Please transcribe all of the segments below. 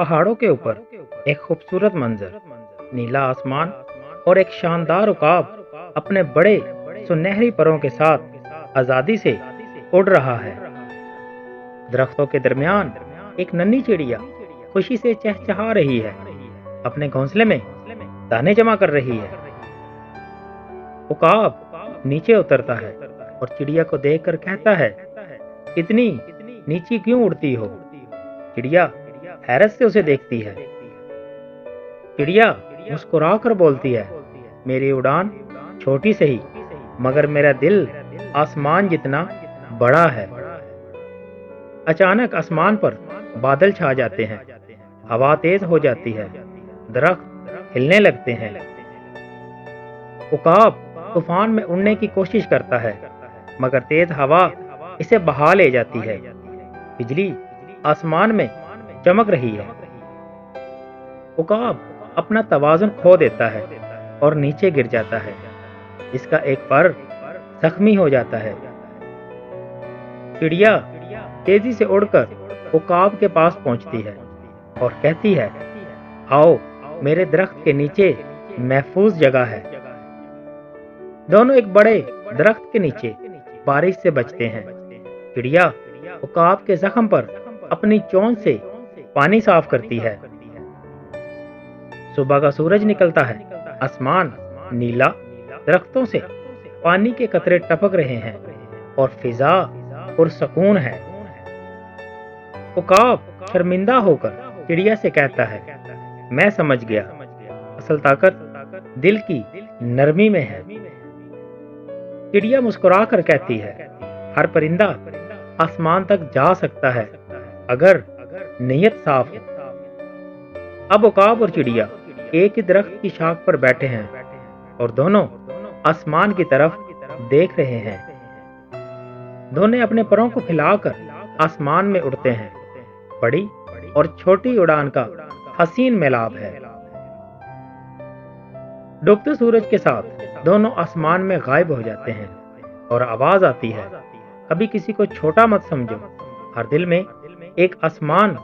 पहाड़ों के ऊपर एक खूबसूरत मंजर, नीला आसमान और एक शानदार उकाब अपने बड़े सुनहरी परों के साथ आजादी से उड़ रहा है। दरख्तों के दरमियान एक नन्ही चिड़िया खुशी से चहचहा रही है, अपने घोंसले में दाने जमा कर रही है। उकाब नीचे उतरता है और चिड़िया को देखकर कहता है, इतनी नीची क्यों उड़ती हो? चिड़िया हैरत से उसे देखती है। चिड़िया मुस्कुरा कर बोलती है, मेरी उड़ान छोटी सही, मगर मेरा दिल आसमान जितना बड़ा है। अचानक आसमान पर बादल छा जाते हैं, हवा तेज हो जाती है, दरख्त हिलने लगते हैं। उकाब तूफान में उड़ने की कोशिश करता है, मगर तेज हवा इसे बहा ले जाती है। बिजली आसमान में चमक रही है। उकाब अपना तवाज़ुन खो देता है और नीचे गिर जाता है। इसका एक पर जख्मी हो जाता है। चिड़िया तेजी से उड़कर उकाब के पास पहुंचती है और कहती है, आओ, मेरे दरख्त के नीचे महफूज जगह है। दोनों एक बड़े दरख्त के नीचे बारिश से बचते हैं। चिड़िया उकाब के जख्म पर अपनी चोंच से पानी साफ करती है। सुबह का सूरज निकलता है, आसमान नीला, दरख्तों से पानी के कतरे टपक रहे हैं और फिजा पुरसकून है। उकाब शर्मिंदा होकर चिड़िया से कहता है, मैं समझ गया, असल ताकत दिल की नरमी में है। चिड़िया मुस्कुरा कर कहती है, हर परिंदा आसमान तक जा सकता है अगर नीयत साफ हो। अब उकाब और चिड़िया एक ही दरख्त की शाख पर बैठे हैं और दोनों आसमान की तरफ देख रहे हैं। दोनों अपने परों को फैलाकर आसमान में उड़ते हैं। बड़ी और छोटी उड़ान का हसीन मिलाप है। डूबते सूरज के साथ दोनों आसमान में गायब हो जाते हैं और आवाज आती है, कभी किसी को छोटा मत समझो, हर दिल में एक आसमान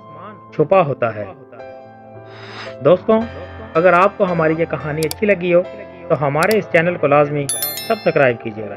छुपा होता है। दोस्तों, अगर आपको हमारी ये कहानी अच्छी लगी हो तो हमारे इस चैनल को लाजमी सब्सक्राइब कीजिएगा।